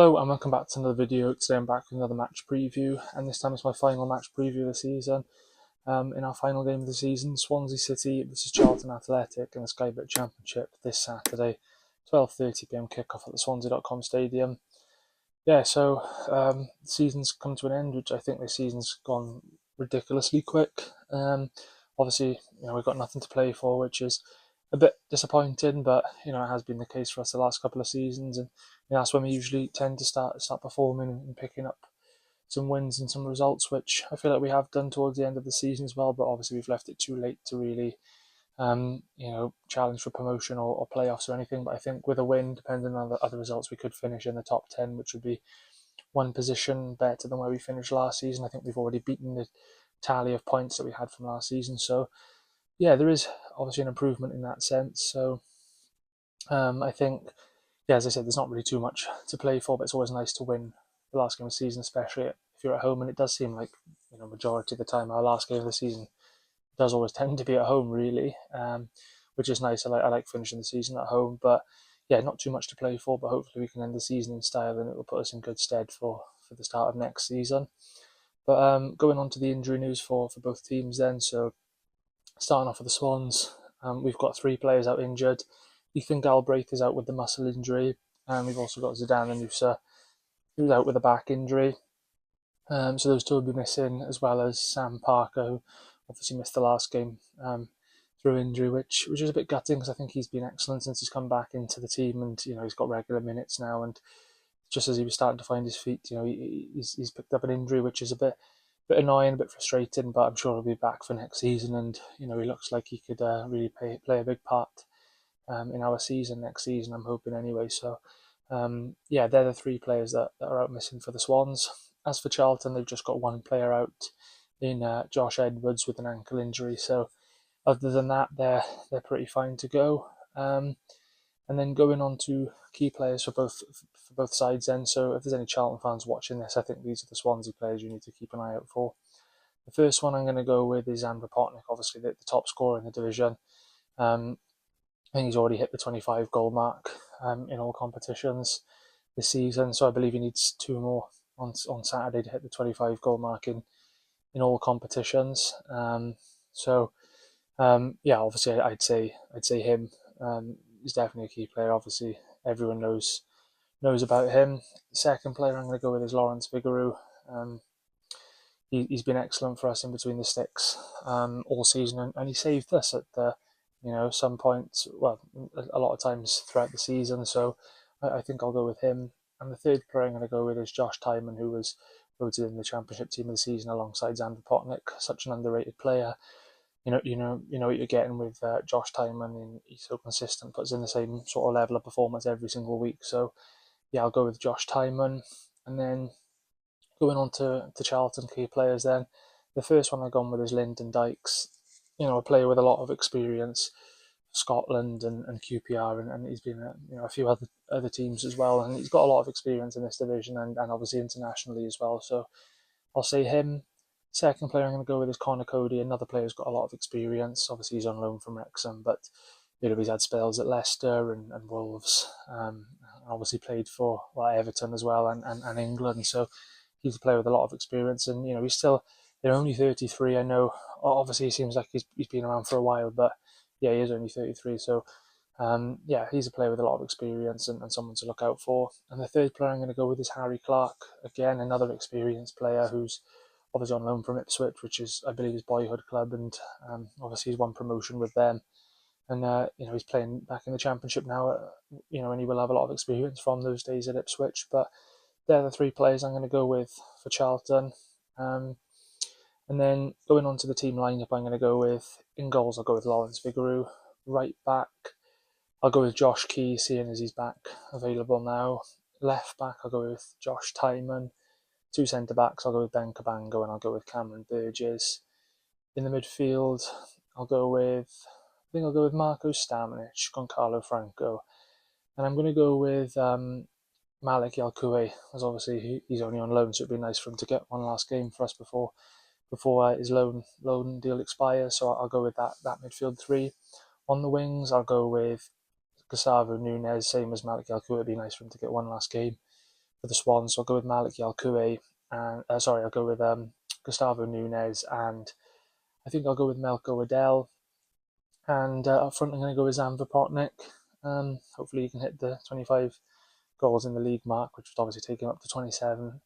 Hello and welcome back to another video. Today I'm back with another match preview, and this time it's my final match preview of the season. In our final game of the season, Swansea City versus Charlton Athletic in the Sky Bet Championship this Saturday, 12:30 p.m. kickoff at the Swansea.com stadium. The season's come to an end, which I think this season's gone ridiculously quick. Obviously, we've got nothing to play for, which is a bit disappointing, but it has been the case for us the last couple of seasons, and that's when we usually tend to start performing and picking up some wins and some results, which I feel like we have done towards the end of the season as well. But obviously, we've left it too late to really, challenge for promotion or playoffs or anything. But I think with a win, depending on the other results, we could finish in the top 10, which would be one position better than where we finished last season. I think we've already beaten the tally of points that we had from last season. So, yeah, there is obviously an improvement in that sense. So, I think, as I said, there's not really too much to play for, but it's always nice to win the last game of the season, especially if you're at home. And it does seem like, majority of the time, our last game of the season does always tend to be at home, really, which is nice. I like finishing the season at home, but yeah, not too much to play for, but hopefully we can end the season in style and it will put us in good stead for the start of next season. But going on to the injury news for both teams then, so starting off with the Swans, we've got 3 players out injured. Ethan Galbraith is out with the muscle injury, and we've also got Zidane Anusa, who's out with a back injury. So those two will be missing, as well as Sam Parker, who obviously missed the last game through injury, which is a bit gutting because I think he's been excellent since he's come back into the team, and he's got regular minutes now. And just as he was starting to find his feet, he's picked up an injury, which is a bit annoying, a bit frustrating. But I'm sure he'll be back for next season, and he looks like he could really play a big part in our season next season. I'm hoping anyway. So they're the 3 players that are out missing for the Swans. As for Charlton, they've just got 1 player out in Josh Edwards with an ankle injury. So other than that, they're pretty fine to go. And then going on to key players for both sides then. So if there's any Charlton fans watching this, I think these are the Swansea players you need to keep an eye out for. The first one I'm going to go with is Andrew Potnick, obviously the top scorer in the division. I think he's already hit the 25 goal mark in all competitions this season. So I believe he needs 2 more on Saturday to hit the 25 goal mark in all competitions. Obviously I'd say him. He's definitely a key player. Obviously everyone knows about him. The second player I'm going to go with is Lawrence Vigouroux. He's been excellent for us in between the sticks all season, and he saved us at the some points, well, a lot of times throughout the season. So I think I'll go with him. And the third player I'm going to go with is Josh Tymon, who was voted in the Championship Team of the Season alongside Andrew Potnick. Such an underrated player. You know what you're getting with Josh Tymon, and he's so consistent, puts in the same sort of level of performance every single week. So yeah, I'll go with Josh Tymon. And then going on to Charlton key players then, the first one I've gone with is Lyndon Dykes. A player with a lot of experience, Scotland and QPR, and he's been at a few other teams as well, and he's got a lot of experience in this division and obviously internationally as well. So I'll say him. Second player I'm going to go with is Connor Cody, another player who's got a lot of experience. Obviously he's on loan from Wrexham, but he's had spells at Leicester and Wolves. Obviously played for Everton as well and England. So he's a player with a lot of experience, and he's still. They're only 33. I know. Obviously, he seems like he's been around for a while, but yeah, he is only 33. So he's a player with a lot of experience and someone to look out for. And the third player I'm going to go with is Harry Clark. Again, another experienced player who's obviously on loan from Ipswich, which is, I believe, his boyhood club, and obviously he's won promotion with them. And he's playing back in the Championship now. And he will have a lot of experience from those days at Ipswich. But they're the 3 players I'm going to go with for Charlton. And then going on to the team lineup, I'm going to go with, in goals, I'll go with Lawrence Vigouroux. Right back, I'll go with Josh Key, seeing as he's back available now. Left back, I'll go with Josh Tymon. 2 centre backs, I'll go with Ben Cabango, and I'll go with Cameron Burgess. In the midfield, I'll go with Marco Stamenic, Goncalo Franco, and I'm going to go with Malik Yalkoue, as obviously he's only on loan, so it'd be nice for him to get one last game for us before his loan deal expires. So I'll go with that midfield 3. On the wings, I'll go with Gustavo Nunes, same as Malik Yalkoue. It'd be nice for him to get one last game for the Swans. So I'll go with Malik Yalkoué, and I'll go with Gustavo Nunes, and I think I'll go with Melko Adel. And up front, I'm going to go with Zan Vopotnik. Hopefully, he can hit the 25 goals in the league mark, which would obviously take him up to 27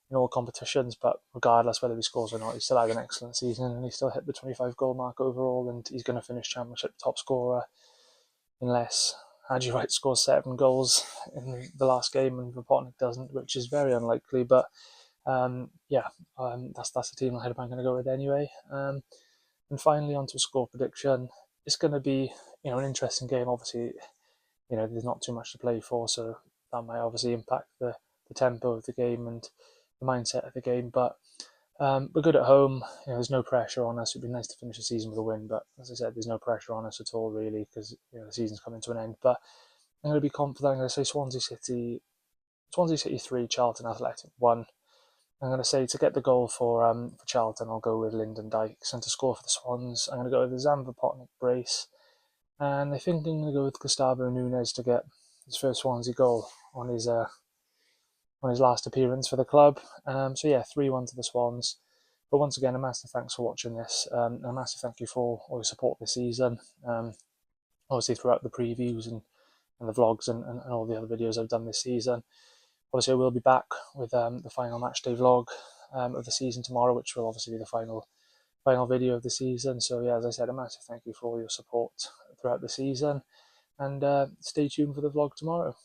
in all competitions. But regardless whether he scores or not, he still had an excellent season, and he still hit the 25 goal mark overall. And he's going to finish Championship top scorer unless Haji Wright scores 7 goals in the last game and Vopotnik doesn't, which is very unlikely. But that's the team I'm going to go with anyway. And finally, onto a score prediction. It's going to be an interesting game. Obviously, there's not too much to play for, so that might obviously impact the tempo of the game and the mindset of the game. But we're good at home. There's no pressure on us. It'd be nice to finish the season with a win, but as I said, there's no pressure on us at all, really, because the season's coming to an end. But I'm going to be confident. I'm going to say Swansea City 3, Charlton Athletic 1. I'm going to say to get the goal for Charlton, I'll go with Lyndon Dykes, and to score for the Swans, I'm going to go with the Zan Vopotnik brace, and I think I'm going to go with Gustavo Nunes to get his first Swansea goal on his last appearance for the club. 3-1 to the Swans. But once again, a massive thanks for watching this. A massive thank you for all your support this season. Obviously throughout the previews and the vlogs and all the other videos I've done this season. Obviously, I will be back with the final matchday vlog of the season tomorrow, which will obviously be the final video of the season. So yeah, as I said, a massive thank you for all your support throughout the season, and stay tuned for the vlog tomorrow.